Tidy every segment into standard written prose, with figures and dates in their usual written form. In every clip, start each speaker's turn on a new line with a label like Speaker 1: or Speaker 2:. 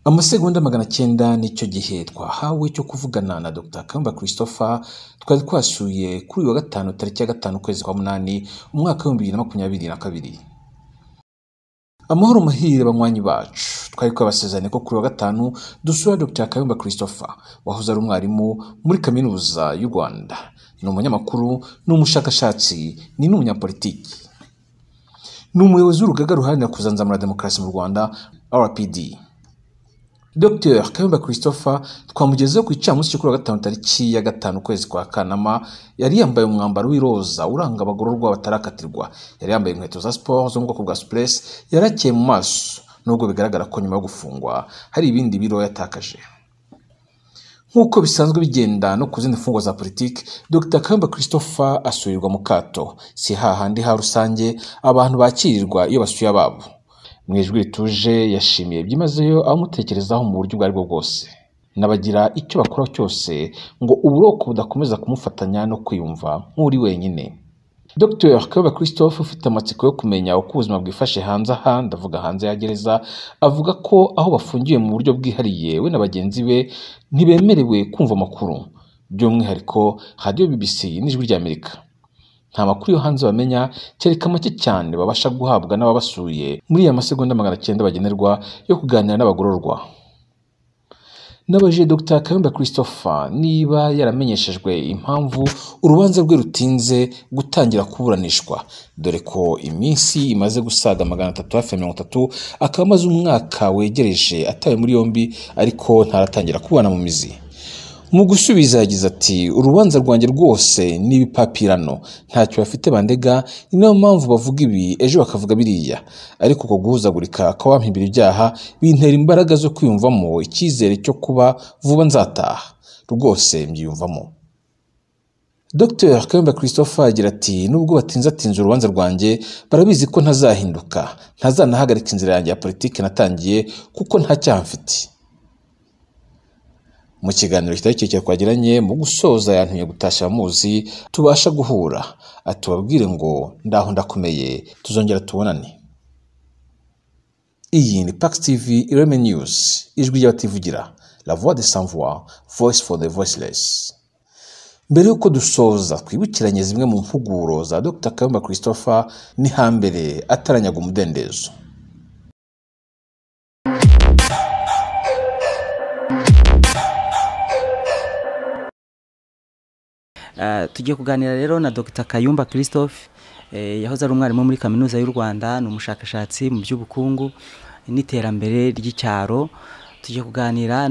Speaker 1: Amasegonda 900 nicyo gihe twahawe cyo kuvugana na Dr Kayumba Christopher twari twasuye kuri uyu wa gatanu tariki ya 5 kwezi kwa 8 umwaka wa 2022. Amahoro mahire banywanyi bacu, twari kwabasezeranye ko kuri wa gatanu dusura Dr Kayumba Christopher wahoze ari umwarimu muri kaminuza y'u Rwanda, ni umunyamakuru, ni umushakashatsi, ni n'umunyapolitiki, ni umuyobozi w'urugaga ruharanira kuzanzamura demokarasi mu Rwanda RPD. Dr Kayumba Christopher twamugezeho ku icamunsi cyo kuri wa gatanu tariki ya 5 kwezi kwa Kanama. Yari yambaye umwambaro w'iroza uranga abagororwa batarakatirwa, yari yambaye inkweto za sport zo mu bwoko bwa Express, yarakeye mu maso nubwo bigaragara ko nyuma yo gufungwa hari ibindi biro yatakaje. Nkuko bisanzwe bigenda no kuzindi mfungwa za politiki, Dr Kayumba Christopher asurirwa mu kato, si hahandi ha rusange abantu bakirirwa iyo basuye ababo. Mwijwi rituje yashimiye byimazeyo amutekerezaho mu buryo bwari bwo bwose, nabagira icyo bakora cyose ngo uburoko budakomeza kumufatanya no kwiyumva nk'uri wenyine. Dr Kayumba Christopher ufite amatsiko yo kumenya uko ubuzima bwifashe hanze aha, ndavuga hanze ya gereza, avuga ko aho bafungiye mu buryo bwihariye we na bagenzi be ntibemerewe kumva amakuru, by'umwihariko radio BBC n'ijwi ry'Amerika. Nta makuru yo hanze bamenya, kereka make cyane babasha guhabwa n'ababasuye muri ya masegonda 900 bagenerwa yo kuganira n'abagororwa. Nabaje Dr Kayumba Christopher niba yaramenyeshejwe impamvu urubanza rwe rutinze gutangira kuburanishwa, dore ko iminsi imaze gusaga 330 akaba amaze umwaka wegereje ataye muri yombi, ariko ntaratangira kubana mu mizi. Mu gusubiza yagize ati, urubanza rwanjye rwose n'ibipapirano ntacyo bafite bandega, ni nayo mpamvu bavuga ibi ejo bakavuga biriya, ariko uko guhuzagurika kw'abampimbira ibyaha bintera imbaraga zo kwiyumvamo icyizere cyo kuba vuba nzataha, rwose mbyiyumvamo. Dr Kayumba Christopher agira ati, nubwo batinze urubanza rwanjye barabizi ko ntazahinduka, ntazanahagarika inzira yanjye ya politiki natangiye kuko nta cyaha mfite. Mu kiganiro kitari kwagiranye mu gusoza yantumye gutashya amuzi tubasha guhura, atubabwire ngo ndaho ndakomeye tuzongera tubonane. Iyi ni PAX TV IREME News, ijwi ry'abativugira, la voix des sans voix, voice for the voiceless. Mbere yuko dusoza twibukiranye zimwe mu mpuguro za Dr Kayumba Christopher ni hambere ataranyaga umudendezo.
Speaker 2: Tugiye kuganira rero na Dr Kayumba Christopher, yahoze ari umwarimu muri kaminuza y'u Rwanda, ni umushakashatsi mu by'ubukungu n'iterambere ry'icyaro. Tugiye kuganira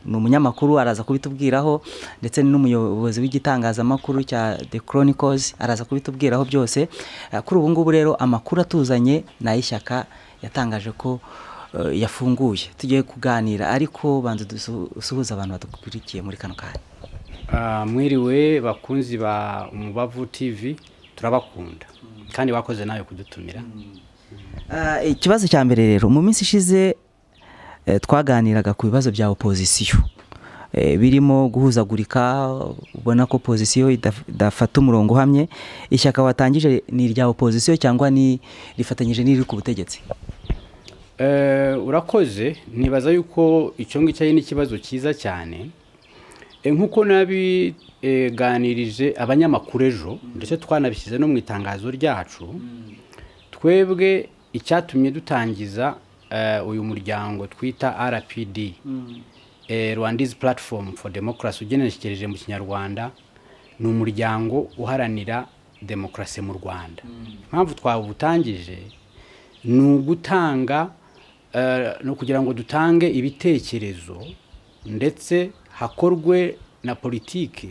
Speaker 2: n'umunyamakuru, araza kubitubwiraho, ndetse n'umuyobozi w'igitangazamakuru cya The Chronicles araza kubitubwiraho byose. Kuri ubu ngubu rero amakuru atuzanye n'ay'ishyaka yatangaje ko yafunguye. Tugiye kuganira, ariko banza dusuhuza abantu badukurikiye muri kano kanya.
Speaker 3: Mwiriwe bakunzi ba Umubavu TV, turabakunda kandi bakoze nayo kudutumira.
Speaker 2: Ikibazo cya mbere rero, mu minsi ishize twaganiraga ku bibazo bya opposition birimo guhuzagurika, ubona ko opposition idafata umurongo uhamye. Ishyaka watangije ni irya opposition cyangwa ni rifatanyije n'iri ku butegetsi?
Speaker 3: Urakoze, nibaza yuko icyo ngicyo ni ikibazo cyiza cyane. Nkuko nabiganirije abanyamakuru ejo, ndetse twanabishyize no mu itangazo ryacu, twebwe icyatumye dutangiza uyu muryango twita RPD, Rwanda's Platform for Democracy, ugenekereje mu Kinyarwanda ni umuryango uharanira demokarasi mu Rwanda. Impamvu twabutangije ni ugutanga no kugira ngo dutange ibitekerezo, ndetse hakorwe na politike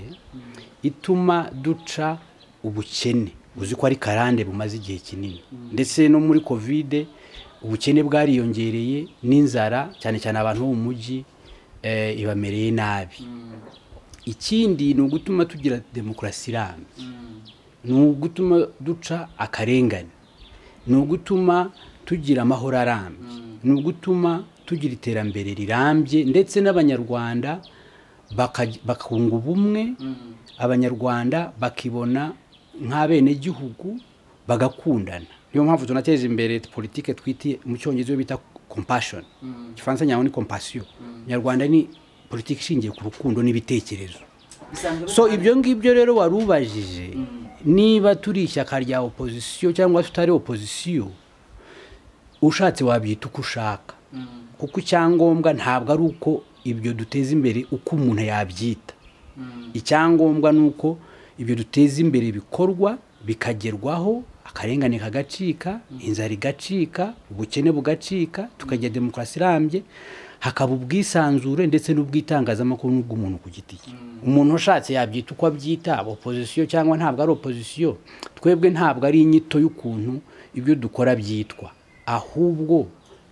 Speaker 3: ituma duca ubukene, uzi ko ari karande bumaze igihe kinini, ndetse no muri Covid ubukene bwariyongereye, n'inzara cyane cyane abantu bo mu mujyi ibamereye nabi. Ikindi ni ugutuma tugira demokarasi irambye, ni ugutuma duca akarengane, ni ugutuma tugira amahoro arambye, ni ugutuma tugira iterambere rirambye, ndetse n'abanyarwanda bakunga ubumwe, abanyarwanda bakibona nk'abene gihugu bagakundana. Niyo mpamvu tunateza imbere politike twiti mu cyongezo bita compassion Igifaransa nyawo ni compassion Nyarwanda ni politiki ishingiye ku rukundo n'ibitekerezo. So ibyo ngibyo rero warubajije niba turi ishyaka rya opposition cyangwa tutari opposition ushatse wabyita uko ushaka kuko icyangombwa ntabwo ari uko ibyo duteza imbere uko umuntu yabyita. Icyangombwa nuko ibyo duteza imbere bikorwa bikagerwaho, akarengane kagacika, inzara igacika, ubukene bugacika, tukajya demokarasi irambye, hakaba ubwisanzure ndetse n'ubwitangazamakuru n'ubw'umuntu ku giti cye. Umuntu ushatse yabyita uko abyita opposition cyangwa ntabwo ari opposition, twebwe ntabwo ari inyito y'ukuntu ibyo dukora byitwa, ahubwo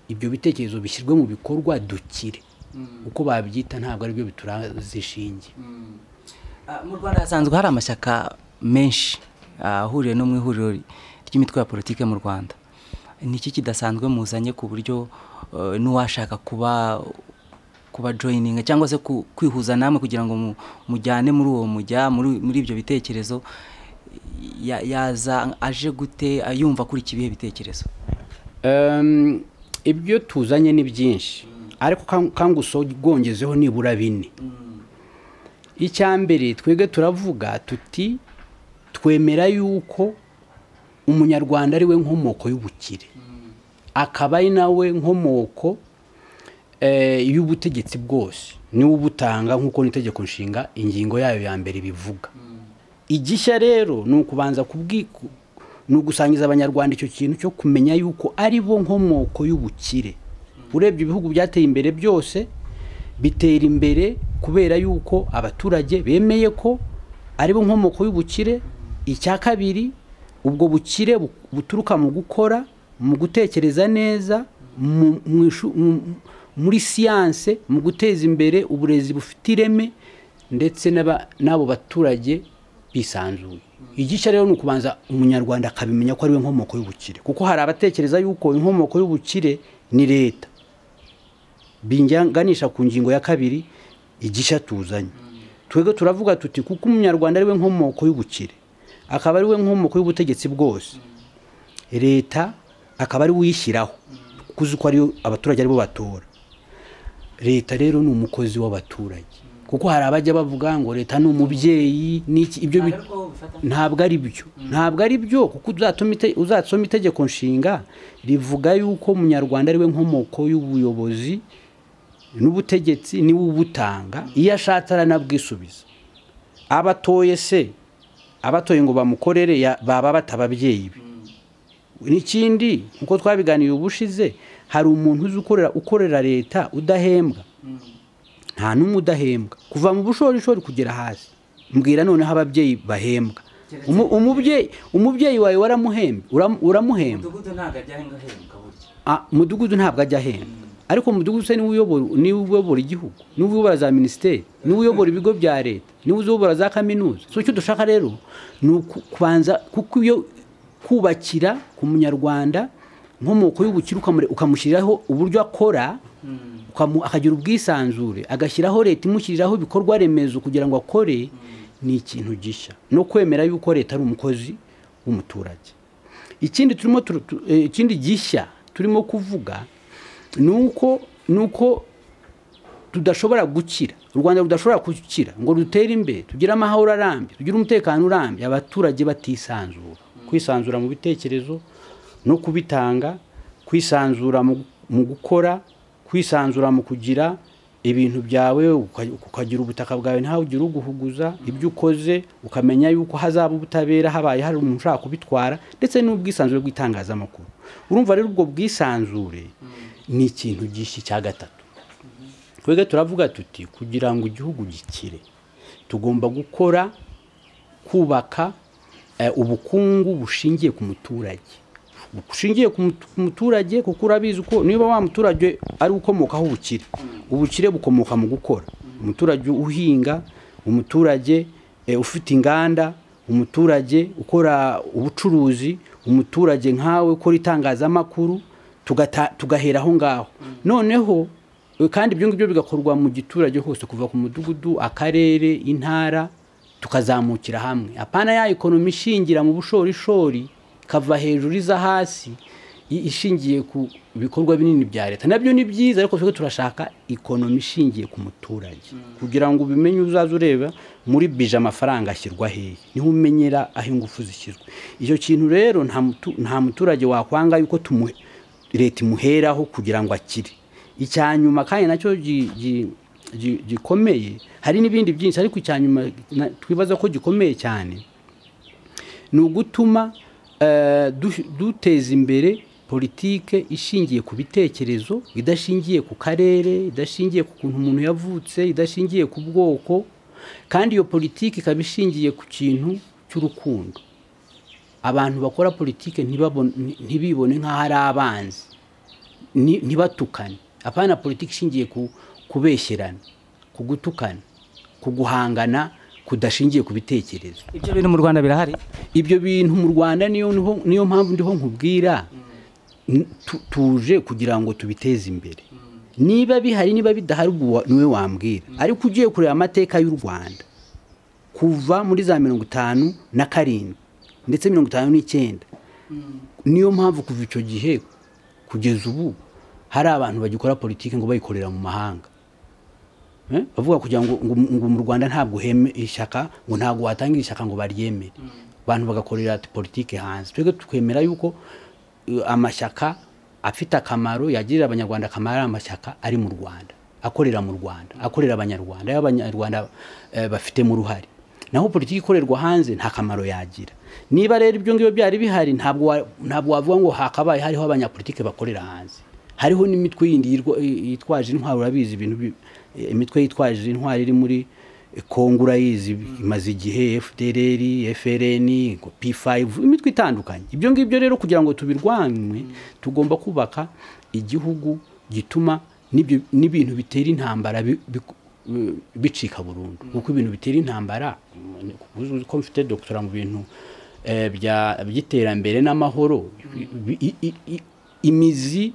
Speaker 3: ibyo bitekerezo bishyirwe mu bikorwa dukire. Uko babyita ntabwo ari byo biturazishinge.
Speaker 2: Mu Rwanda hasanzwe hari amashyaka menshi ahuriye no mu ihuriro ry'imitwe ya politike mu Rwanda. Niki kidasanzwe muzanye ku buryo n'uwashaka kuba joining cyangwa se kwihuza namwe kugira ngo mujyane muri uwo mujya muri ibyo bitekerezo, yaza aje gute yumva kuri kibihe bitekerezo?
Speaker 3: Ibyo tuzanye ni byinshi ariko kanguso gongezeho nibura 4. Icyambere twege turavuga tuti twemera yuko umunyarwanda ari we nkomoko y'ubukire, akaba ari nawe nkomoko y'ubutegetsi bwose, ni ubutanga nkuko nitegeko nshinga ingingo yayo ya mbere bivuga. Igishya rero ni ukubanza nugusangiza abanyarwanda icyo kintu cyo kumenya yuko ari bo nkomoko y'ubukire. Urebye ibihugu byateye imbere byose bitera imbere kubera yuko abaturage bemeye ko ari bo nkomoko y'ubukire. Icya kabiri, ubwo bukire buturuka mu gukora, mu gutekereza neza, muri siyanse, mu guteza imbere uburezi bufite ireme ndetse n'abo baturage bisanzuye. Igishya rero ni ukubanza umunyarwanda akabimenya ko ari we nkomoko y'ubukire, kuko hari abatekereza yuko inkomoko y'ubukire ni leta. Binganisha ku ngingo ya 2 igishya tuzanye. Twege turavuga tuti kuko umunyarwanda ari we nkomoko y'ubukire, akaba ari we nkomoko y'ubutegetsi bwose, leta akaba ari uyishyiraho kuzi ko ari abaturage ari bo batora. Leta rero ni umukozi w'abaturage, kuko hari abajya bavuga ngo leta ni umubyeyi n'iki. Ibyo ntabwo ari byo kuko uzasoma itegeko nshinga rivuga yuko umunyarwanda ari we nkomoko y'ubuyobozi n'ubutegetsi, ni ubutanga iyo ashatse aranabwisubiza. Abatoye ngo bamukorere baba batababyeyi be. N'ikindi nkuko twabiganiye ubushize, hari umuntu ukorera leta udahembwa, nta n'umwe udahembwa kuva mu bushorishori kugera hasi. Mbwira noneho ababyeyi bahembwa. Umubyeyi wawe waramuhemba, uramuhemba. Mudugudu ntabwo ajya ahembwa, ariko mudugudu se niwe uyobora igihugu, niwe uyobora za ministeri, niwe uyobora ibigo bya leta, niwe uyobora za kaminuza. So icyo dushaka rero ni kubanza kuko iyo kubakira ku munyarwanda nkomoko y'ubukire ukamushyiraho uburyo akora, akagira ubwisanzure, agashyiraho leta imushyiriraho ibikorwa remezo kugira ngo akore, ni ikintu gishya no kwemera yuko leta ari umukozi w'umuturage. Ikindi gishya turimo kuvuga nuko tudashobora gukira, u Rwanda rudashobora gukira ngo rutere imbere, tugire amahoro arambye, tugire umutekano urambye, abaturage batisanzura. Kwisanzura mu bitekerezo no kubitanga, kwisanzura mu gukora, kwisanzura mu kugira ibintu byawe, ukagira ubutaka bwawe ntawe ugira uguhuguza, ibyo ukoze ukamenya yuko hazaba ubutabera habaye hari umuntu ushaka kubitwara, ndetse n'ubwisanzure bw'itangazamakuru. Urumva rero ubwo bwisanzure ni ikintu gishya cya gatatu. Twege turavuga tuti kugira ngo igihugu gikire tugomba gukora, kubaka ubukungu bushingiye ku muturage. Bushingiye ku muturage kuko urabizi ko niba wa muturage ari ukomokaho ubukire bukomoka mu gukora. Umuturage uhinga, umuturage ufite inganda, umuturage ukora ubucuruzi, umuturage nkawe ukora itangazamakuru, tugahera aho ngaho. Noneho kandi ibyo ngibyo bigakorwa mu giturage hose, kuva ku mudugudu, akarere, intara, tukazamukira hamwe. Apana ya ekonomi ishingira mu bushorishori kava hejuru iza hasi, ishingiye ku bikorwa binini bya leta nabyo ni byiza, ariko twe turashaka ekonomi ishingiye ku muturage kugira ngo ubimenye uzaza ureba muri bije amafaranga ashyirwa hehe, niho umenyera aho ingufu zishyizwe. Icyo kintu rero nta muturage wakwanga yuko leta imuheraho kugira ngo akire. Icyanyuma kandi nacyo gikomeye, hari n'ibindi byinshi, ariko icyanyuma twibaza ko gikomeye cyane ni ugutuma duteza imbere politike ishingiye ku bitekerezo, idashingiye ku karere, idashingiye ku kuntu umuntu yavutse, idashingiye ku bwoko, kandi iyo politike ikaba ishingiye ku kintu cy'urukundo. Abantu bakora politike ntibibone nk'aho ari abanzi, ntibatukane. Apana politike ishingiye ku kubeshyerana, ku gutukana, ku guhangana kudashingiye ku bitekerezo.
Speaker 2: Ibyo bintu mu Rwanda birahari?
Speaker 3: Ibyo bintu mu Rwanda niyo mpamvu ndiho nkubwira tuje kugira ngo tubiteze imbere. Niba bihari niba bidahari niwe wambwira, ariko ugiye kureba amateka y'u Rwanda kuva muri za 57 ndetse 59, niyo mpamvu kuva icyo gihe kugeza ubu hari abantu bagikora politike ngo bayikorera mu mahanga. Bavuga kugira ngo mu Rwanda ntabwo heme ishyaka, ngo ntabwo watangira ishyaka ngo baryemere, abantu bagakorera politike hanze. Twebwe twemera yuko amashyaka afite akamaro, yagirira abanyarwanda akamaro, amashyaka ari mu Rwanda, akorera mu Rwanda, akorera abanyarwanda, y'abanyarwanda bafite mu ruhare. Naho politiki ikorerwa hanze nta kamaro yagira. Niba rero ibyo ngibyo byari bihari, ntabwo wavuga ngo hakabaye hariho abanyapolitike bakorera hanze. Hariho n'imitwe yindi yitwaje intwaro, urabizi ibintu imitwe yitwaje intwaro iri muri Kongo urayizi, imaze igihe FDLR, FRN, P5, imitwe itandukanye. Ibyo ngibyo rero kugira ngo tubirwanywe tugomba kubaka igihugu gituma n'ibintu bitera intambara bicika burundu. Kuko ibintu bitera intambara, ko mfite doctora mu bintu by'iterambere n'amahoro, imizi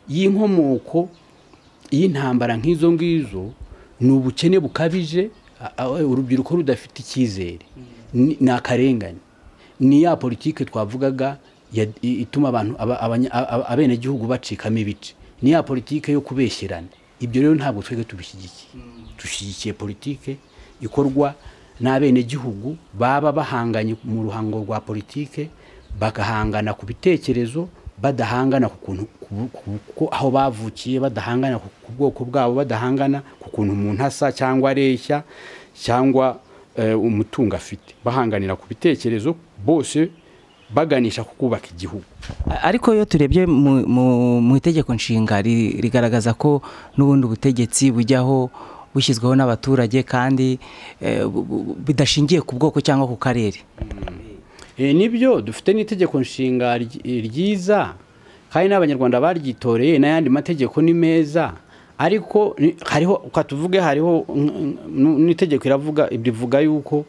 Speaker 3: y'inkomoko y'intambara nk'izo ngizo ni ubukene bukabije, urubyiruko rudafite icyizere, ni akarengane, ni ya politike twavugaga ituma abantu abenegihugu bacikamo ibice, ni ya politike yo kubeshyerana. Ibyo rero ntabwo twebwe tubishyigikiye. Dushyigikiye politike ikorwa n'abenegihugu baba bahanganye mu ruhango rwa politike, bagahangana ku bitekerezo, badahangana ku kuntu aho bavukiye, badahangana ku bwoko bwabo, badahangana ku kuntu umuntu asa cyangwa areshya cyangwa umutungo afite, bahanganira ku bitekerezo, bose baganisha ku kubaka igihugu.
Speaker 2: Ariko iyo turebye mu itegeko nshinga rigaragaza ko n'ubundi ubutegetsi bujyaho bushyizweho n'abaturage kandi bidashingiye ku bwoko cyangwa ku karere.
Speaker 3: Nibyo, dufite n'itegeko nshinga ryiza kandi n'abanyarwanda baryitoreye, n'ayandi mategeko ni meza, ariko hariho ukatuvuge, hariho n'itegeko rivuga yuko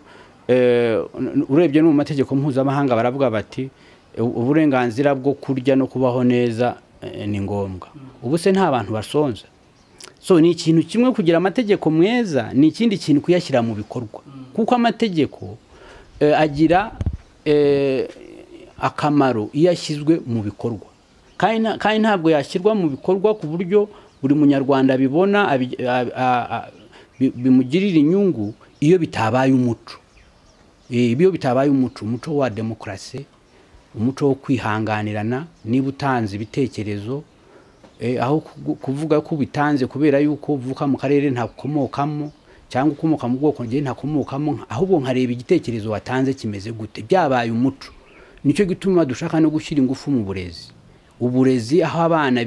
Speaker 3: urebye no mu mategeko mpuzamahanga baravuga bati uburenganzira bwo kurya no kubaho neza ni ngombwa. Ubu se nta bantu basonza? So ni ikintu kimwe kugira amategeko meza, ni ikindi kintu kuyashyira mu bikorwa, kuko amategeko agira akamaro iyo yashyizwe mu bikorwa, kandi ntabwo yashyirwa mu bikorwa ku buryo buri munyarwanda bibona bimugirira inyungu iyo bitabaye umuco. Iyo bitabaye umuco wa demokarasi, umuco wo kwihanganirana, niba utanze ibitekerezo aho kuvuga ko bitanze kubera yuko uvuka mu karere ntakomokamo cyangwa ukomoka mu bwoko ngiye ntakomokamo, ahubwo nkareba igitekerezo watanze kimeze gute, byabaye umuco. Nicyo gituma dushaka no gushyira ingufu mu uburezi aho abana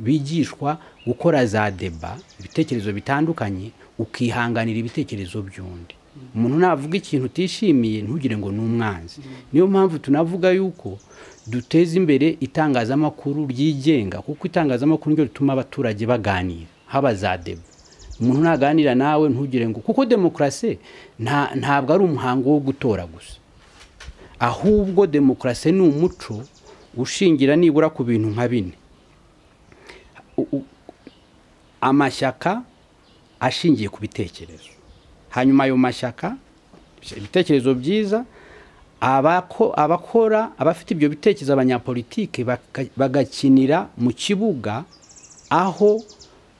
Speaker 3: bigishwa gukora za deba, ibitekerezo bitandukanye, ukihanganira ibitekerezo by'undi. Umuntu navuga ikintu utishimiye ntugire ngo ni umwanzi. Niyo mpamvu tunavuga yuko duteza imbere itangazamakuru ryigenga, kuko itangazamakuru niryo rituma abaturage baganira, haba za deba. Umuntu naganira nawe ntugire ngo, kuko demokarasi ntabwo ari umuhango wo gutora gusa, ahubwo demokarasi ni umuco ushingira nibura ku bintu nka bine: amashyaka ashingiye ku bitekerezo, hanyuma ayo mashyaka ibitekerezo byiza abafite ibyo bitekerezo abanyapolitike bagakinira mu kibuga aho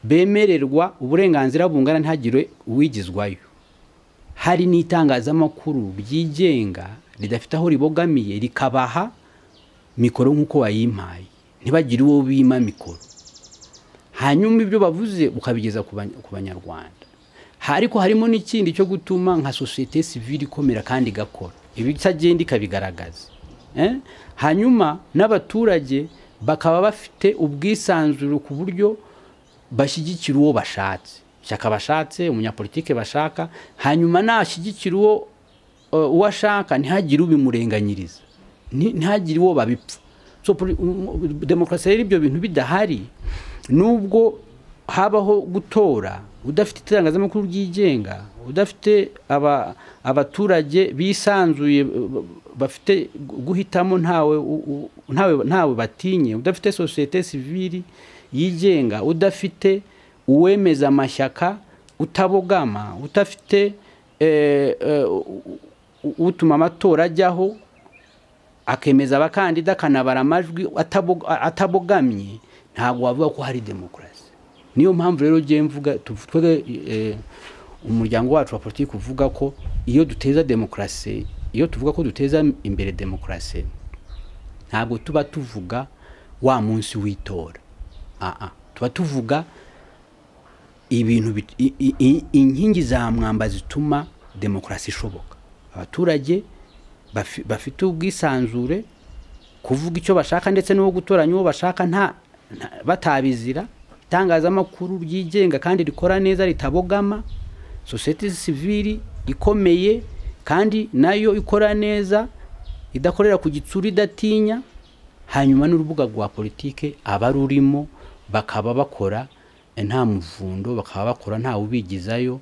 Speaker 3: bemererwa uburenganzira bungana ntihagire uwigizwayo. Hari n'itangazamakuru ryigenga ridafite aho ribogamiye rikabaha mikoro nk'uko wayimpaye, ntibagire uwo bima mikoro, hanyuma ibyo bavuze ukabigeza ku banyarwanda. Ariko harimo n'ikindi cyo gutuma nka societe civile ikomera kandi igakora ibitagenda ikabigaragaza, hanyuma n'abaturage bakaba bafite ubwisanzure ku buryo bashyigikira uwo bashatse, ishyaka bashatse, umunyapolitike bashaka, hanyuma nashyigikira uwo ashaka ntihagire ubimurenganyiriza, ntihagire uwo babipfa. So demokarasi rero ibyo bintu bidahari, nubwo habaho gutora udafite itangazamakuru ryigenga, udafite abaturage bisanzuye bafite guhitamo ntawe batinye, udafite societe civile yigenga, udafite uwemeza amashyaka utabogama, udafite utuma amatora ajyaho akemeza abakandida akanabara amajwi atabogamye, ntabwo wavuga ko hari demokarasi. Niyo mpamvu rero ngiye mvuga umuryango wacu wa politiki uvuga ko iyo duteza demokarasi, iyo tuvuga ko duteza imbere demokarasi, ntabwo tuba tuvuga wa munsi w'itora, tuba tuvuga ibintu inkingi za mwamba zituma demokarasi ishoboka. Abaturage bafite ubwisanzure kuvuga icyo bashaka ndetse no gutoranya uwo bashaka batabizira, itangazamakuru ryigenga kandi rikora neza ritabogama, societe civile ikomeye kandi nayo ikora neza idakorera ku gitsuri idatinya, hanyuma n'urubuga rwa politike abarurimo bakaba bakora nta muvundo, bakaba bakora nta ubigizayo,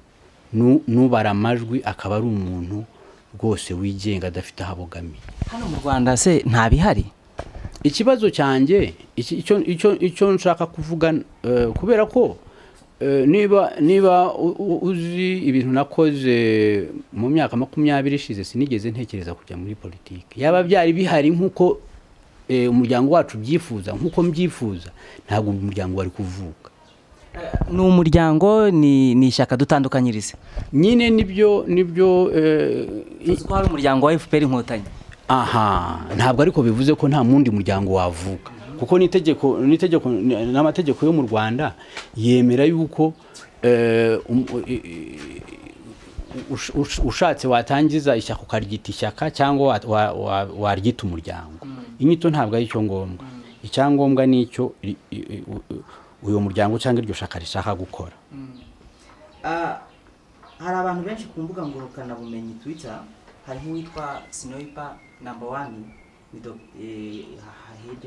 Speaker 3: nubara amajwi akaba ari umuntu rwose wigenga adafite ahabogamiye.
Speaker 2: Hano mu Rwanda se nta bihari?
Speaker 3: Ikibazo cyanjye icyo nshaka kuvuga, kubera ko niba uzi ibintu nakoze mu myaka 20 ishize, sinigeze ntekereza kujya muri politiki. Yaba byari bihari nk'uko umuryango wacu byifuza, nk'uko mbyifuza, ntabwo umuryango wari kuvuka.
Speaker 2: Ni umuryango, ni ishyaka dutandukanyirize
Speaker 3: nyine nibyo
Speaker 2: ko hari umuryango wa FPR Inkotanyi.
Speaker 3: Ntabwo ariko bivuze ko nta mundi muryango wavuka, kuko n'amategeko yo mu Rwanda yemera yuko ushatse watangiza ishyaka ukaryita ishyaka cyangwa waryita umuryango. Inyito ntabwo ari cyo ngombwa, icyangombwa nicyo uyu muryango cyangwa iryo shaka rishaka gukora.
Speaker 2: Hari abantu benshi ku mbuga ngurukana bumenyi Twitter, hari uwitwa Sniper #1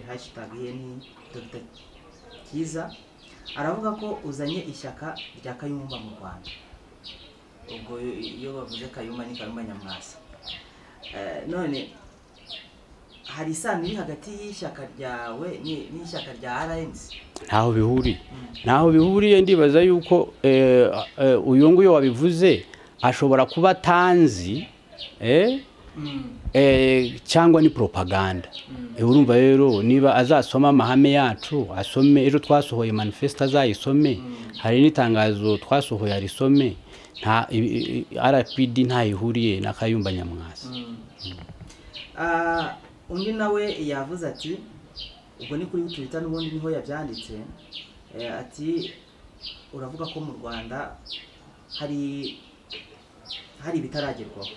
Speaker 2: hashtag ni Dr Kiza, aravuga ko uzanye ishyaka rya Kayumba mu Rwanda. Ubwo iyo bavuze Kayumba ni Kayumba Nyamwasa. None hari isano iri hagati y'ishyaka ryawe n'ishyaka rya IREME? Ntaho bihuriye. Ndibaza yuko uyu nguyu wabivuze ashobora kuba tanzi cyangwa ni propaganda. Urumva rero niba azasoma amahame yacu, asome, ejo twasohoye manifesto azayisome, hari n'itangazo twasohoye arisome, nta RPD ntayihuriye na Kayumba Nyamwasa. Undi nawe yavuze ati, ubwo ni kuri Twitter n'ubundi niho yabyanditse, ati uravuga ko mu Rwanda hari bitaragerwaho,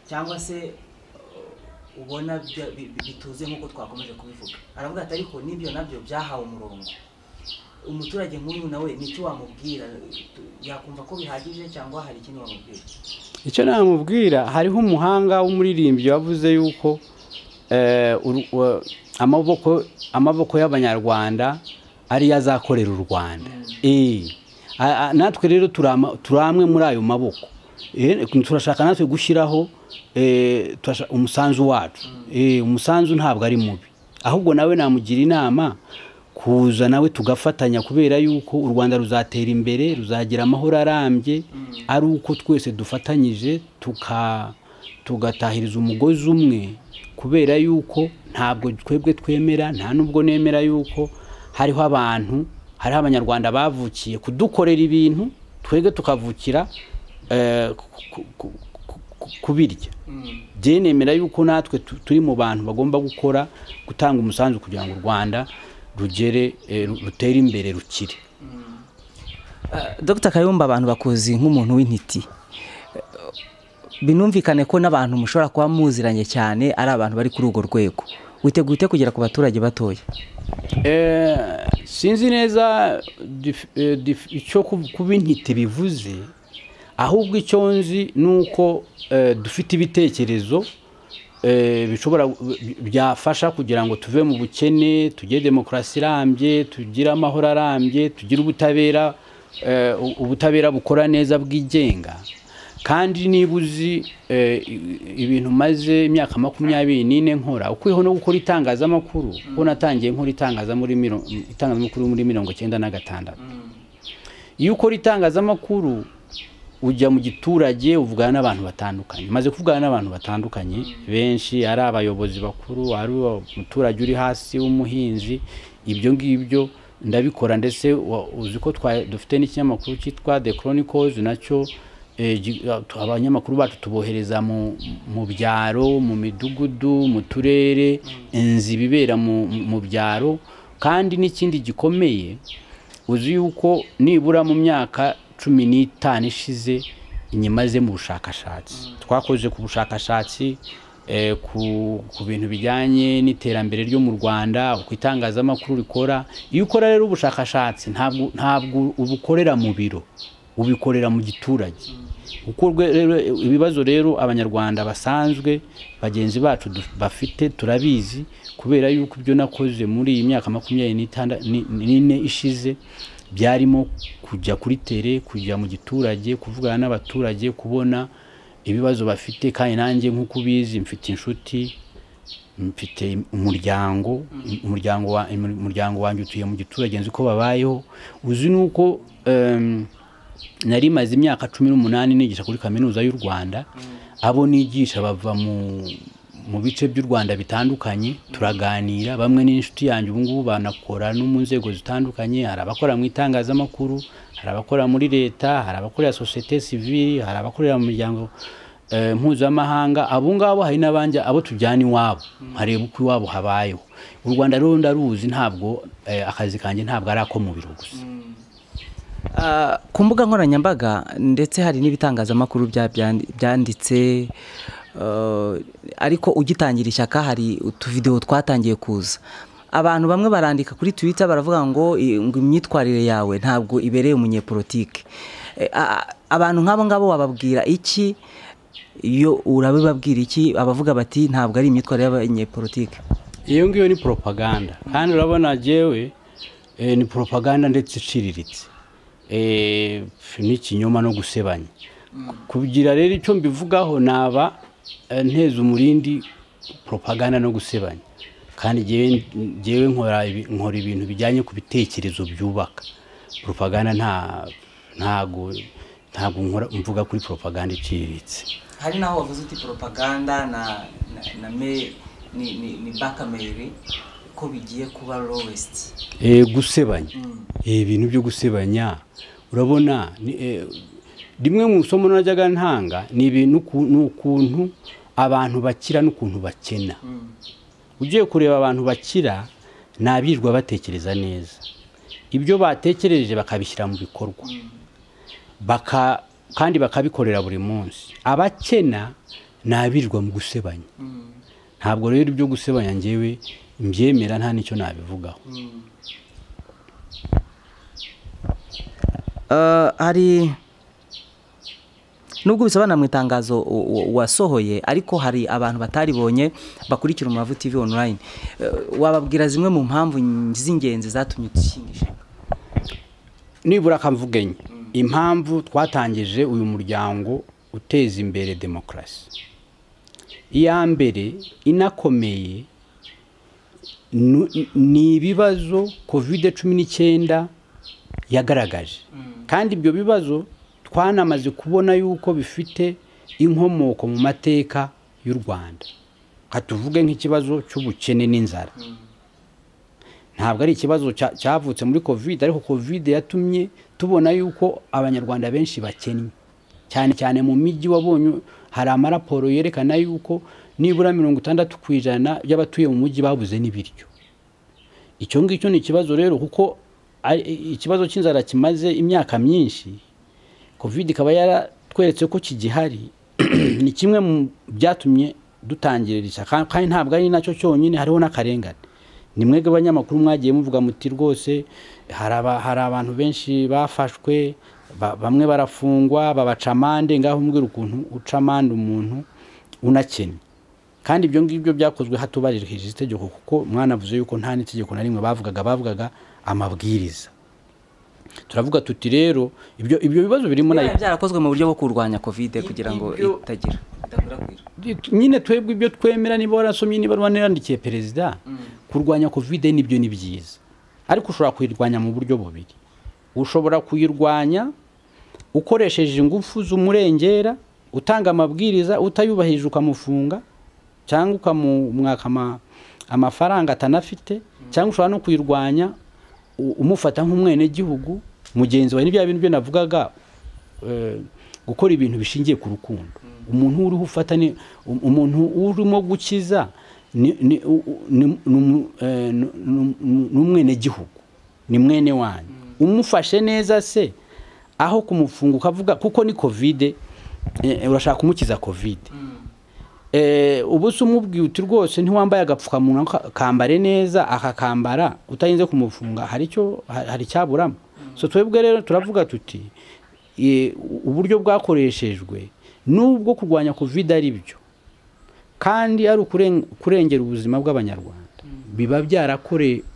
Speaker 2: cyangwa se ubona bituze nk'uko twakomeje kubivuga. Aravuga ati ariko n'ibyo nabyo byahawe umurongo. Umuturage nk'uyu nawe nicyo wamubwira, yakumva ko bihagije cyangwa hari ikintu wamubwira?
Speaker 3: Icyo namubwira, hariho umuhanga w'umuririmbyi wavuze yuko amaboko y'abanyarwanda ari yazakorera u Rwanda. Natwe rero turamwe muri ayo maboko. Turashaka natwe gushyiraho umusanzu wacu. Umusanzu ntabwo ari mubi, ahubwo nawe namugira inama kuza nawe tugafatanya, kubera yuko u Rwanda ruzatera imbere, ruzagira amahoro arambye ari uko twese dufatanyije tugatahiriza umugozi umwe, kubera yuko ntabwo twebwe twemera, nta nubwo nemera yuko hariho abanyarwanda bavukiye kudukorera ibintu twebwe tukavukira kubirya. Je nemera yuko natwe turi mu bantu bagomba gutanga umusanzu kugira ngo u Rwanda rutere imbere rukire.
Speaker 2: Dr Kayumba, abantu bakuzi nk'umuntu w'intiti, binumvikane ko n'abantu mushobora kuba muziranye cyane ari abantu bari kuri urwo rwego, witeguye kugera ku baturage batoya?
Speaker 3: Sinzi neza icyo kuba intiti bivuze, ahubwo icyo nzi nuko dufite ibitekerezo bishobora byafasha kugira ngo tuve mu bukene, tugire demokarasi irambye, tugire amahoro arambye, tugire ubutabera bukora neza bwigenga. Kandi niba uzi ibintu maze imyaka 24 nkora, ukwiho no gukora itangazamakuru, ko natangiye nkora itangazamakuru muri 1996. Iyo ukora itangazamakuru ujya mu giturage, uvugana n'abantu batandukanye. Maze kuvugana n'abantu batandukanye benshi, ari abayobozi bakuru, ari umuturage uri hasi w'umuhinzi, ibyo ngibyo ndabikora. Ndetse uzi ko dufite n'ikinyamakuru cyitwa The Chronicles, nacyo abanyamakuru bacu tubohereza mu byaro, mu midugudu, mu turere, enzi bibera mu byaro. Kandi n'ikindi gikomeye, uzi yuko nibura mu myaka 15 ishize inyimaze mu bushakashatsi, twakoze ku bushakashatsi ku bintu bijyanye n'iterambere ryo mu Rwanda, uko itangazamakuru rikora. Iyo ukora rero ubushakashatsi ntabwo ubukorera mu biro, ubikorera mu giturage. Uko rero ibibazo rero abanyarwanda basanzwe bagenzi bacu bafite turabizi, kubera yuko ibyo nakoze muri iyi myaka 24 ishize byarimo kujya kuri tere, kujya mu giturage, kuvugana n'abaturage, kubona ibibazo bafite. Kandi nanjye nk'uko ubizi mfite inshuti, mfite umuryango wanjye utuye mu giturage, nzi ko babayeho. Uzi nuko nari maze imyaka 18 nigisha kuri kaminuza y'u Rwanda. Abo nigisha bava mu bice by'u Rwanda bitandukanye, turaganira. Bamwe n'inshuti yanjye ubu ngubu banakora no mu nzego zitandukanye, hari abakora mu itangazamakuru, hari abakora muri leta, hari abakorera societe civile, hari abakorera mu miryango mpuzamahanga. Abo ngabo hari n'abanje abo tujyana iwabo, hareba uko iwabo habayeho. U Rwanda rero ndaruzi, ntabwo akazi kanjye ntabwo ari ako mu biro gusa.
Speaker 2: Ku mbuga nkoranyambaga ndetse hari n'ibitangazamakuru byanditse, ariko ugitangira ishyaka hari utuvideo twatangiye kuza. Abantu bamwe barandika kuri Twitter baravuga ngo imyitwarire yawe ntabwo ibereye umunyepolitike. Abantu nk'abo ngabo wababwira iki? Iyo urabibabwira iki abavuga bati ntabwo ari imyitwarire y'abanyepolitike?
Speaker 3: Iyo ngiyo ni propaganda, kandi urabona jewe ni propaganda ndetse iciriritse, n'ikinyoma no gusebanya. Kugira rero icyo mbivugaho naba nteza umurindi propaganda no gusebanya. Kandi jewe nkora ibintu bijyanye ku bitekerezo byubaka. Propaganda ntago mvuga kuri propaganda iciriritse.
Speaker 2: Hari naho wavuze uti propaganda ni bakamere ko bigiye kuba lowest.
Speaker 3: Gusebanya, ibintu byo gusebanya. Urabona rimwe mu somo najyaga ntanga ni ibintu n'ukuntu abantu bakira n'ukuntu bakena. Ugiye kureba abantu bakira nabirwa batekereza neza, ibyo batekereje bakabishyira mu bikorwa, kandi bakabikorera buri munsi. Abakena nabirwa mu gusebanya. Ntabwo rero ibyo gusebanya ngewe mbyemera, nta nicyo nabivugaho.
Speaker 2: Hari nubwo bisobanura mu itangazo wasohoye, ariko hari abantu bataribonye bakurikira Umubavu TV online. Wababwira zimwe mu mpamvu z'ingenzi zatumye dushingisha?
Speaker 3: Nibura akamvugenye impamvu twatangije uyu muryango uteza imbere demokarasi. Iya mbere inakomeye ni ibibazo COVID-19 yagaragaje. Kandi ibyo bibazo twanamaze kubona yuko bifite inkomoko mu mateka y'u Rwanda. Katuvuge nk'ikibazo cy'ubukene n'inzara. Ntabwo ari ikibazo cyavutse muri covid, ariko covid yatumye tubona yuko abanyarwanda benshi bakennye, cyane cyane mu mijyi. Wabonye hari amaraporo yerekana yuko nibura 60% y'abatuye mu mujyi babuze n'ibiryo. Icyo ngicyo ni ikibazo rero, kuko ikibazo cy'inzara kimaze imyaka myinshi. Covid ikaba yaratweretse ko kigihari. Ni kimwe mu byatumye dutangirira kandi ntabwo ari nacyo cyonyine, hariho n'akarengane. Ni mwebwe abanyamakuru mwagiye muvuga muti rwose hari abantu benshi bafashwe, bamwe barafungwa, babaca amande. Ngaho mbwira ukuntu uca amande umuntu unakennye. Kandi ibyo ngibyo byakozwe hatubaririje itegeko, kuko mwanavuze yuko nta n'itegeko na rimwe bavugaga amabwiriza. Turavuga tuti rero ibyo bibazo birimo
Speaker 2: byarakozwe mu buryo bwo kurwanya covid kugira ngo itagira
Speaker 3: nyine twebwe ibyo twemera. Niba warasomye, niba warandikiye perezida, kurwanya covid nibyo ni byiza, ariko ushobora kuyirwanya mu buryo bubiri. Ushobora kuyirwanya ukoresheje ingufu z'umurengera, utanga amabwiriza, utayubahije ukamufunga cyangwa ukamwaka amafaranga atanafite, cyangwa ushobora no kuyirwanya umufata nk'umwene gihugu mugenzi wawe. N'ibya bintu byo navugaga, gukora ibintu bishingiye ku rukundo. Umuntu uriho ufata ni umuntu urimo gukiza n'umwene gihugu, ni mwene wanyu. Umufashe neza se, aho kumufunga ukavuga kuko ni covid, urashaka kumukiza covid. Ubu se umubwiye uti rwose ntiwambaye agapfukamunwa kambare neza, akakambara utayinze kumufunga, hari cyaburamo. So twebwe rero turavuga tuti uburyo bwakoreshejwe nubwo kurwanya covid ari byo, kandi ari kurengera ubuzima bw'abanyarwanda, biba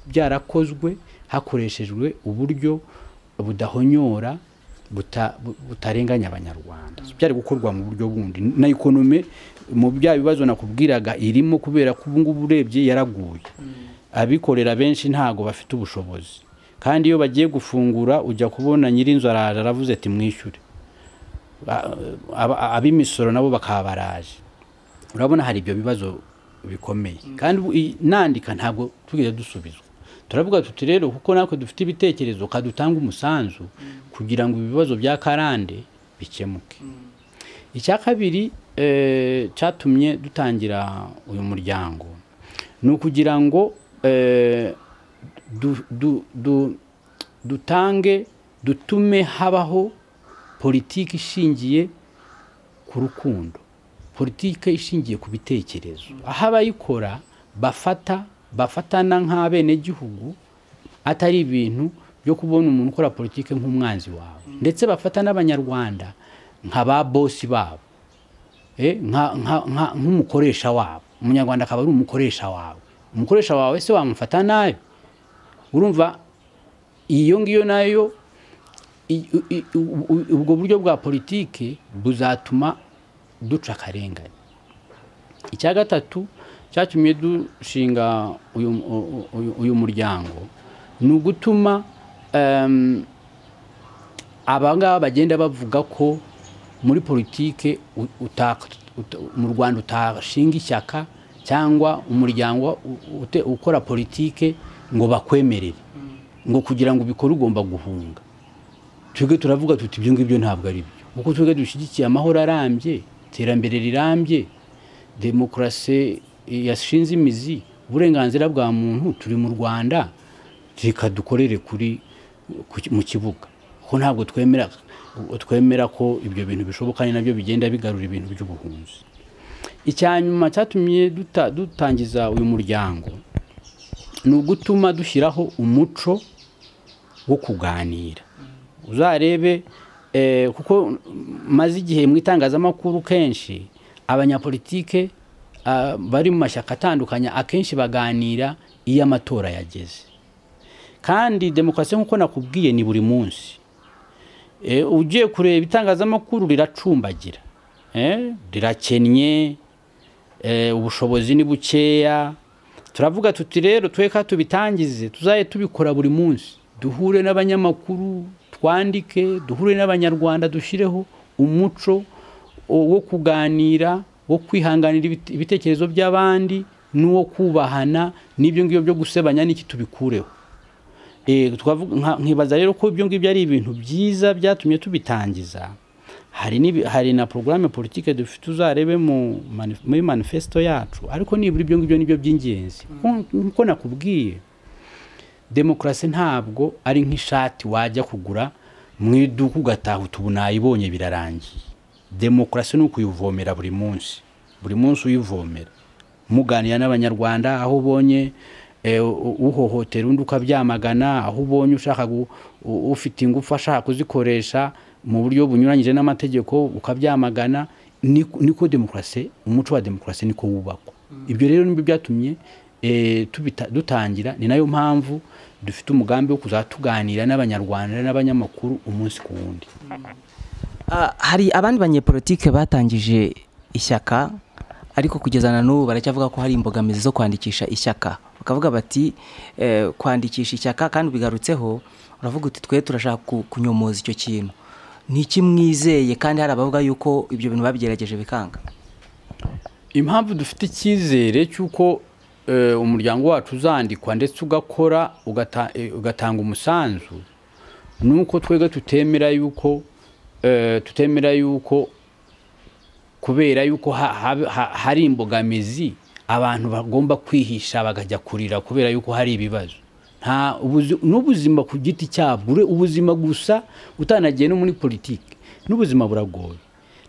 Speaker 3: byarakozwe hakoreshejwe uburyo budahonyora, butarenganya abanyarwanda. Byari gukorwa mu buryo bundi. Na economy mu bya bibazo nakubwiraga irimo, kubera ko ubungubu urebye yaraguye. Abikorera benshi ntago bafite ubushobozi, kandi iyo bagiye gufungura ujya kubona nyirinzu aravuze ati mwishyure. Abimisoro nabo bakabaraje. Urabona hari ibyo bibazo bikomeye, kandi nandika ntabwo tugeze dusubizwa. Turavuga tuti rero kuko natwe dufite ibitekerezo, kadutanga umusanzu kugira ngo ibibazo bya karande bikemuke. Icya kabiri cyatumye dutangira uyu muryango ni ukugira ngo dutume habaho politiki ishingiye ku rukundo, politiki ishingiye ku bitekerezo, aho abayikora bafatana nk'abene gihugu, atari ibintu byo kubona umuntu ukora politiki nk'umwanzi wawe, ndetse bafata n'abanyarwanda nk'aba bosi babo, nk'umukoresha wabo. Umunyarwanda akaba ari umukoresha wawe. Umukoresha wawe se wamufata nabi? Urumva iyo ngiyo nayo, ubwo buryo bwa politiki buzatuma duca akarengane. Icya gatatu cyatumye dushinga uyu muryango ni ugutuma abangaba bagenda bavuga ko muri politiki mu Rwanda utashinga ishyaka cyangwa umuryango ukora politiki ngo bakwemerere, ngo kugira ngo ubikore ugomba guhunga. Twebwe turavuga tuti ibyo ngibyo ntabwo ari byo, kuko twebwe dushyigikiye amahoro arambye, iterambere rirambye, demokarasi yashinze imizi, uburenganzira bwa muntu. Turi mu Rwanda, reka dukorere mu kibuga, kuko ntabwo twemera ko ibyo bintu bishoboka, ni nabyo bigenda bigarura ibintu by'ubuhunzi. Icyanyuma cyatumye dutangiza uyu muryango ni ugutuma dushyiraho umuco wo kuganira. Uzarebe kuko maze igihe mu itangazamakuru kenshi abanyapolitike bari mu mashyaka atandukanye akenshi baganira iyo amatora yageze, kandi demokarasi nk'uko nakubwiye ni buri munsi. Ugiye kureba itangazamakuru riracumbagira, rirakennye, ubushobozi ni bukeya. Turavuga tuti rero tweka tubitangize, tuzaye tubikora buri munsi, duhure n'abanyamakuru, twandike, duhure n'abanyarwanda, dushireho umuco wo kuganira, wo kwihanganira ibitekerezo by'abandi, n'uwo kubahana, n'ibyo ngibyo byo gusebanya n'iki tubikureho. Nkibaza rero ko ibyo ngibyo ari ibintu byiza byatumye tubitangiza. Hari na programme politique dufite uzarebe muri manifesto yacu, ariko nibura ibyo ngibyo nibyo by'ingenzi. Nkuko nakubwiye, demokrasi ntabwo ari nk'ishati wajya kugura mu iduka ugataha utubunayibonye birarangiye. Demokrasi ni ukuyivomera buri munsi uyivomera, muganira n'abanyarwanda, aho ubonye uhohotera undi ukabyamagana, aho ubonye ushaka ufite ingufu ashaka kuzikoresha mu buryo bunyuranyije n'amategeko ukabyamagana. Niko demokrasi, umuco wa demokrasi niko wubakwa. Ibyo rero nibyo byatumye dutangira, ni nayo mpamvu dufite umugambi wo kuzatuganira n'abanyarwanda n'abanyamakuru umunsi ku wundi.
Speaker 2: Hari abandi banyepolitike batangije ishyaka, ariko kugeza na n'ubu baracyavuga ko hari imbogamizi zo kwandikisha ishyaka. Bakavuga bati kwandikisha ishyaka, kandi bigarutseho uravuga uti twe turashaka kunyomoza icyo kintu. Ni iki mwizeye, kandi hari abavuga yuko ibyo bintu babigerageje bikanga?
Speaker 3: Impamvu dufite icyizere cy'uko umuryango wacu uzandikwa ndetse ugakora ugatanga umusanzu, nuko twega tutemera yuko kubera yuko hari imbogamizi abantu bagomba kwihisha bagajya kurira kubera yuko hari ibibazo. N'ubuzima ku giti cyabwo, ubuzima gusa utanagiye no muri politiki, n'ubuzima buragoye.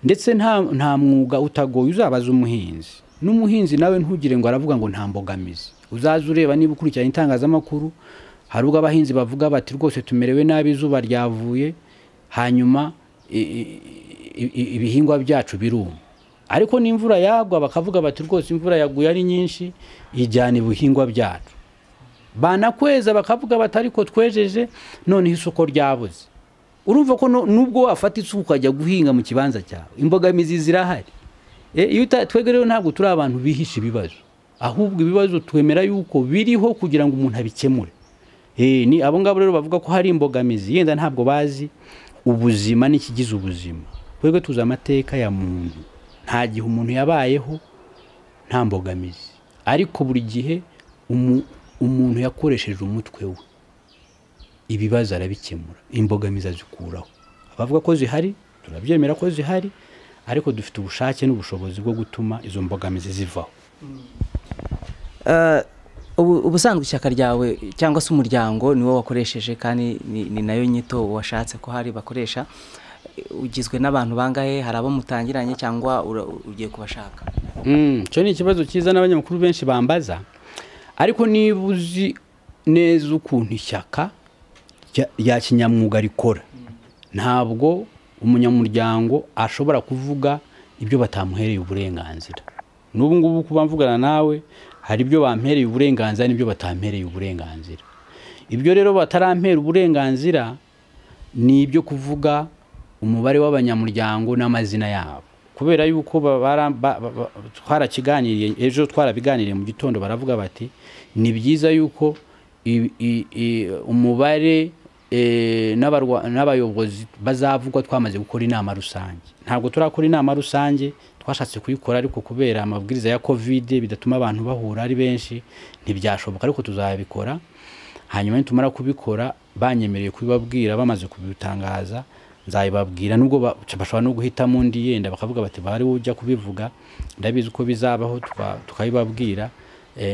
Speaker 3: Ndetse nta mwuga utagoye. Uzabaza umuhinzi, n'umuhinzi nawe ntugire ngo aravuga ngo nta mbogamizi. Uzaza ureba niba ukurikirana itangazamakuru, hari ubwo abahinzi bavuga bati rwose tumerewe nabi, izuba ryavuye, hanyuma ibihingwa byacu biruma. Ariko n'imvura yagwa bakavuga bati rwose imvura yaguye ari nyinshi, ijyana ibihingwa byacu. Banakweza bakavuga bati ariko twejeje, none isoko ryabuze. Urumva ko nubwo wafata isuku ukajya guhinga mu kibanza cyawe, imbogamizi zirahari. Twebwe rero ntabwo turi abantu bihisha ibibazo, ahubwo ibibazo twemera yuko biriho kugira ngo umuntu abikemure. Ni abo ngabo rero bavuga ko hari imbogamizi, yenda ntabwo bazi ubuzima n'ikigize ubuzima. Twebwe tuzi amateka ya muntu, nta gihe umuntu yabayeho nta mbogamizi, ariko buri gihe umuntu yakoresheje umutwe we ibibazo arabikemura, imbogamizi azikuraho. Abavuga ko zihari turabyemera ko zihari, ariko dufite ubushake n'ubushobozi bwo gutuma izo mbogamizi zivaho.
Speaker 2: Ubusanzwe ishyaka ryawe cyangwa se umuryango niwo wakoresheje, kandi ni nayo nyito washatse ko hari bakoresha. Ugizwe n'abantu bangahe? Hari abo mutangiranye cyangwa ugiye kubashaka?
Speaker 3: Cyo ni ikibazo cyiza n'abanyamakuru benshi bambaza. Ariko niba uzi neza ukuntu ishyaka rya kinyamwuga rikora, ntabwo umunyamuryango ashobora kuvuga ibyo batamuhereye uburenganzira. N'ubu ngubu kuba mvugana nawe, hari ibyo bampereye uburenganzira n'ibyo batampereye uburenganzira. Ibyo rero batarampera uburenganzira ni ibyo kuvuga umubare w'abanyamuryango n'amazina yabo, kubera yuko twarakiganiriye ejo, twarabiganiriye mu gitondo. Baravuga bati ni byiza yuko umubare n'abayobozi bazavugwa twamaze gukora inama rusange. Ntabwo turakora inama rusange, twashatse kuyikora, ariko kubera amabwiriza ya covid bidatuma abantu bahura ari benshi ntibyashoboka, ariko tuzabikora. Hanyuma nitumara kubikora, banyemereye kubibabwira, bamaze kubitangaza nzayibabwira. Nubwo bashobora no guhitamo undi yenda bakavuga bati bari ujya kubivuga, ndabizi uko bizabaho tukayibabwira.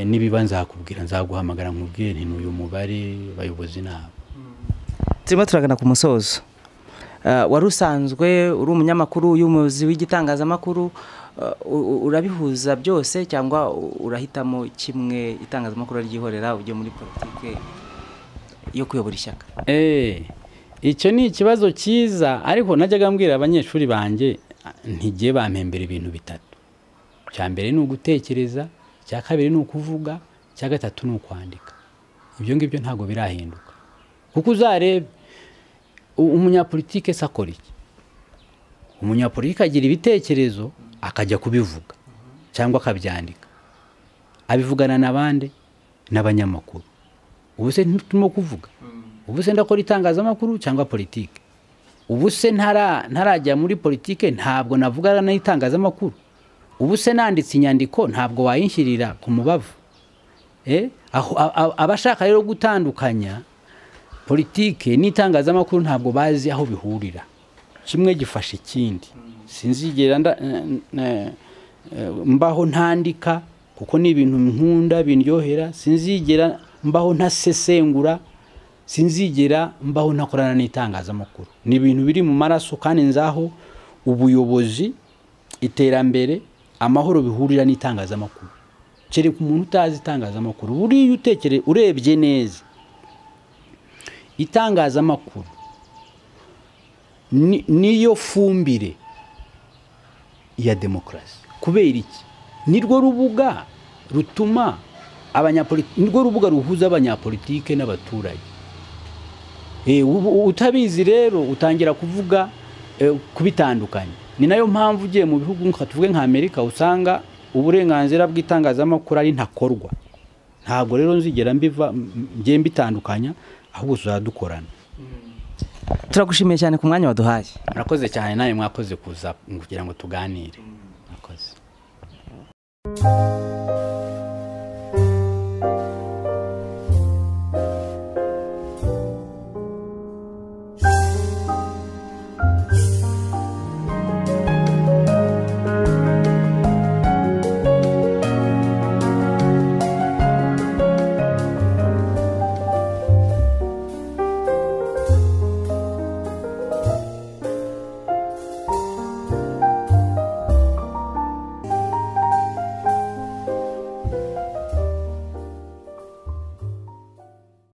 Speaker 3: Nibiba nzakubwira, nzaguhamagara nkubwire nti uyu mubare bayobozi nabo.
Speaker 2: Turimo turagana ku musozo. Wari usanzwe uri umunyamakuru, y'umuyobozi w'igitangazamakuru, urabihuza byose cyangwa urahitamo kimwe, itangazamakuru ryihorera ujye muri politike yo kuyobora ishyaka?
Speaker 3: Icyo ni ikibazo cyiza, ariko najyaga mbwira abanyeshuri banjye ntigiye bampembera ibintu bitatu. Cya mbere ni ugutekereza, cya kabiri ni ukuvuga, cya gatatu ni ukwandika. Ibyo ngibyo ntabwo birahinduka, kuko uzarebe umunyapolitike sakora iki. Umunyapolitike agira ibitekerezo akajya kubivuga cyangwa akabyandika, abivugana n'abandi n'abanyamakuru. Ubu se ntutimo kuvuga, ubu se ndakora itangazamakuru cyangwa politike? ubu se ntarajya muri politike ntabwo navugana n'itangazamakuru, ubu se nanditse inyandiko ntabwo wayinshyirira ku mubavu. Abashaka rero gutandukanya politike n'itangazamakuru ntabwo bazi aho bihurira, kimwe gifasha ikindi. Sinzigera mbaho ntandika kuko ni ibintu nkunda bindyohera, sinzigera mbaho ntasesengura, sinzigera mbaho ntakorana n'itangazamakuru. Ni ibintu biri mu maraso kandi nzaho ubuyobozi, iterambere, amahoro bihurira n'itangazamakuru. Kereka umuntu utazi itangazamakuru, buriya urebye neza itangazamakuru niyo fumbire ya demokarasi. Kubera iki? Nirwo rubuga rutuma nirwo rubuga ruhuza abanyapolitike n'abaturage. Utabizi rero utangira kuvuga kubitandukanye. Ni nayo mpamvu ugiye mu bihugu tuvuge nka Amerika usanga uburenganzira bw'itangazamakuru ari ntakorwa. Ntabwo rero nzigera ngiye mbitandukanya, ahubwo tuzadukorana.
Speaker 2: Turagushimiye cyane ku mwanya waduhaye.
Speaker 3: Murakoze cyane, nawe mwakoze kuza kugira ngo tuganire. Murakoze.